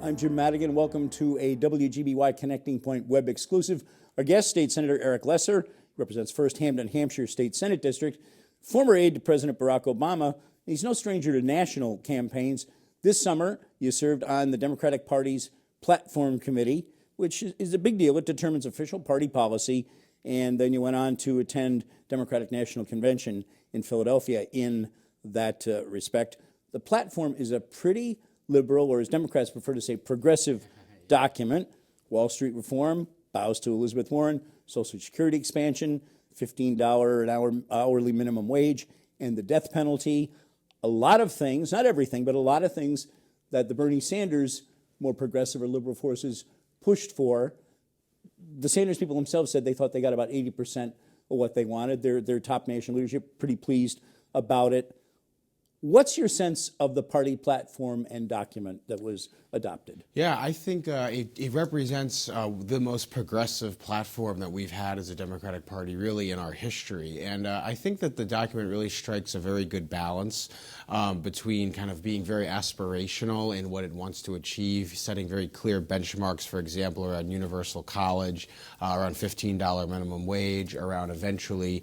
I'm Jim Madigan. Welcome to a WGBY Connecting Point web exclusive. Our guest, State Senator Eric Lesser, represents 1st Hampden, Hampshire State Senate District, former aide to President Barack Obama. He's no stranger to national campaigns. This summer, you served on the Democratic Party's Platform Committee, which is a big deal. It determines official party policy. And then you went on to attend Democratic National Convention in Philadelphia in that respect. The platform is a pretty liberal, or as Democrats prefer to say, progressive document. Wall Street reform, bows to Elizabeth Warren, Social Security expansion, $15 an hour hourly minimum wage, and the death penalty. A lot of things, not everything, but a lot of things that the Bernie Sanders, more progressive or liberal forces, pushed for. The Sanders people themselves said they thought they got about 80% of what they wanted. Their top national leadership pretty pleased about it. What's your sense of the party platform and document that was adopted? Yeah, I think it represents the most progressive platform that we've had as a Democratic Party really in our history. And I think that the document really strikes a very good balance between kind of being very aspirational in what it wants to achieve, setting very clear benchmarks, for example, around universal college, around $15 minimum wage, around eventually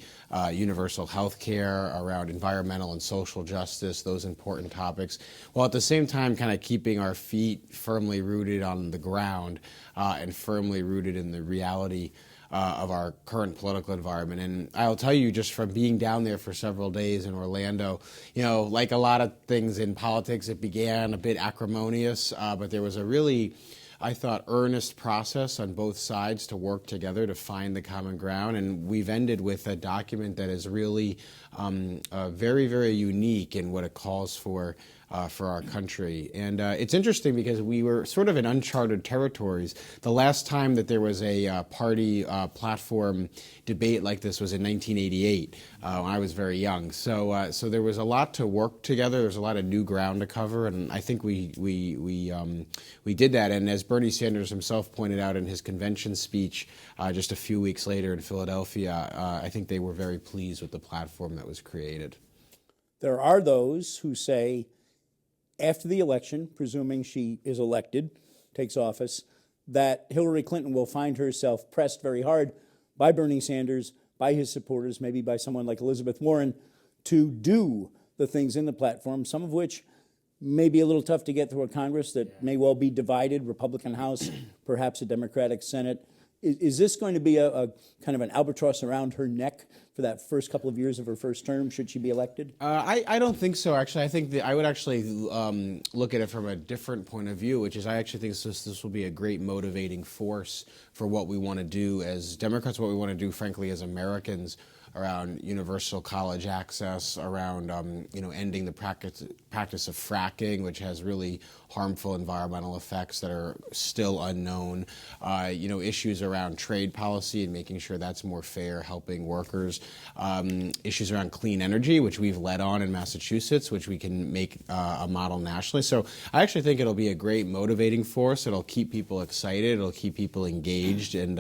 universal health care, around environmental and social justice, those important topics, while at the same time kind of keeping our feet firmly rooted on the ground and firmly rooted in the reality of our current political environment. And I'll tell you, just from being down there for several days in Orlando, you know, like a lot of things in politics, it began a bit acrimonious, but there was a really, I thought, earnest process on both sides to work together to find the common ground. And we've ended with a document that is really very, very unique in what it calls for our country. And it's interesting because we were sort of in uncharted territories. The last time that there was a party platform debate like this was in 1988 when I was very young. So there was a lot to work together. There's a lot of new ground to cover, and I think we did that. And as Bernie Sanders himself pointed out in his convention speech just a few weeks later in Philadelphia, I think they were very pleased with the platform that was created. There are those who say, after the election, presuming she is elected, takes office, that Hillary Clinton will find herself pressed very hard by Bernie Sanders, by his supporters, maybe by someone like Elizabeth Warren, to do the things in the platform, some of which may be a little tough to get through a Congress that may well be divided, Republican House, perhaps a Democratic Senate. Is this going to be a kind of an albatross around her neck for that first couple of years of her first term, should she be elected? I don't think so, actually. I think I would actually look at it from a different point of view, which is I actually think this will be a great motivating force for what we want to do as Democrats, what we want to do, frankly, as Americans, around universal college access, around ending the practice of fracking, which has really harmful environmental effects that are still unknown. Issues around trade policy and making sure that's more fair, helping workers. Issues around clean energy, which we've led on in Massachusetts, which we can make a model nationally. So I actually think it'll be a great motivating force. It'll keep people excited. It'll keep people engaged. And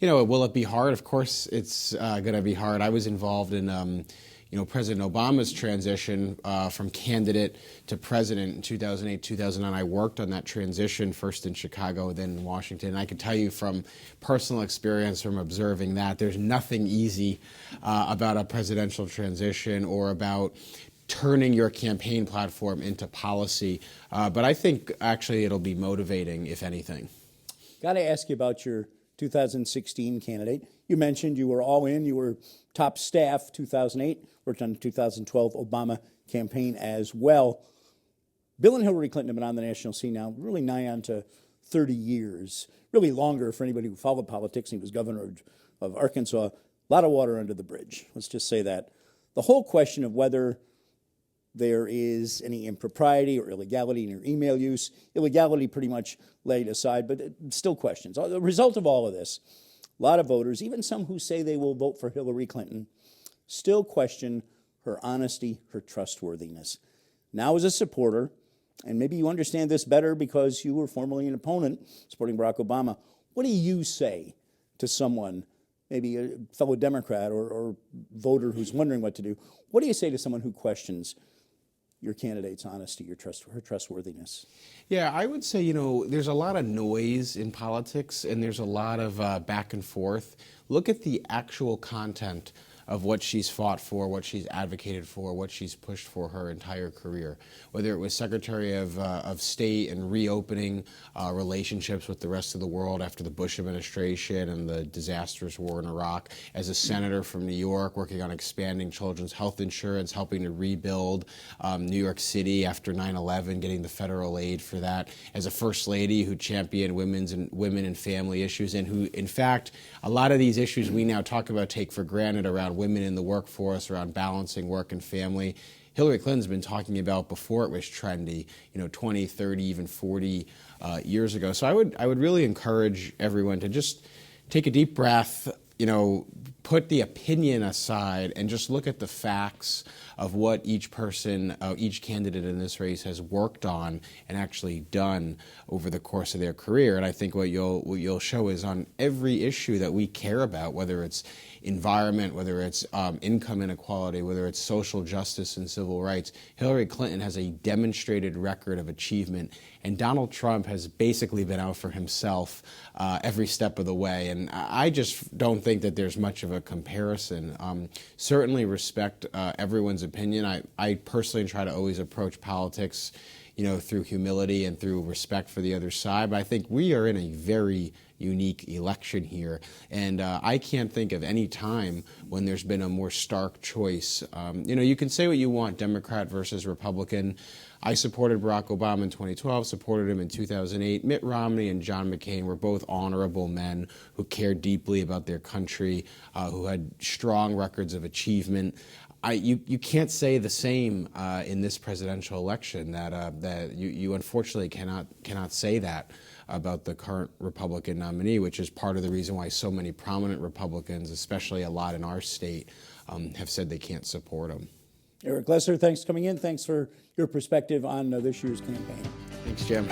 will it be hard? Of course, it's going to be hard. I was involved in, President Obama's transition from candidate to president in 2008, 2009. I worked on that transition first in Chicago, then in Washington. And I can tell you from personal experience, from observing that, there's nothing easy about a presidential transition or about turning your campaign platform into policy. But I think actually it'll be motivating, if anything. Got to ask you about your 2016 candidate. You mentioned you were all in. You were top staff 2008, worked on the 2012 Obama campaign as well. Bill and Hillary Clinton have been on the national scene now really nigh on to 30 years, really longer for anybody who followed politics. He was governor of Arkansas. A lot of water under the bridge. Let's just say that. The whole question of whether there is any impropriety or illegality in your email use. Illegality pretty much laid aside, but still questions. The result of all of this, a lot of voters, even some who say they will vote for Hillary Clinton, still question her honesty, her trustworthiness. Now as a supporter, and maybe you understand this better because you were formerly an opponent supporting Barack Obama, what do you say to someone, maybe a fellow Democrat or voter who's wondering what to do? What do you say to someone who questions your candidate's honesty, her trustworthiness? Yeah, I would say, there's a lot of noise in politics and there's a lot of back and forth. Look at the actual content of what she's fought for, what she's advocated for, what she's pushed for her entire career. Whether it was Secretary of State and reopening relationships with the rest of the world after the Bush administration and the disastrous war in Iraq, as a senator from New York working on expanding children's health insurance, helping to rebuild New York City after 9/11, getting the federal aid for that, as a first lady who championed women and family issues, and who, in fact, a lot of these issues we now talk about take for granted around women in the workforce, around balancing work and family. Hillary Clinton's been talking about before it was trendy, 20, 30, even 40 years ago. So I would really encourage everyone to just take a deep breath, put the opinion aside and just look at the facts of what each person, each candidate in this race has worked on and actually done over the course of their career. And I think what you'll show is on every issue that we care about, whether it's environment, whether it's income inequality, whether it's social justice and civil rights, Hillary Clinton has a demonstrated record of achievement, and Donald Trump has basically been out for himself every step of the way. And I just don't think that there's much of a comparison. Certainly respect everyone's opinion. I personally try to always approach politics, through humility and through respect for the other side. But I think we are in a very unique election here, and I can't think of any time when there's been a more stark choice. You can say what you want, Democrat versus Republican. I supported Barack Obama in 2012, supported him in 2008. Mitt Romney and John McCain were both honorable men who cared deeply about their country, who had strong records of achievement. You can't say the same in this presidential election. That you unfortunately cannot say that about the current Republican nominee, which is part of the reason why so many prominent Republicans, especially a lot in our state, have said they can't support him. Eric Lesser, thanks for coming in. Thanks for your perspective on this year's campaign. Thanks, Jim.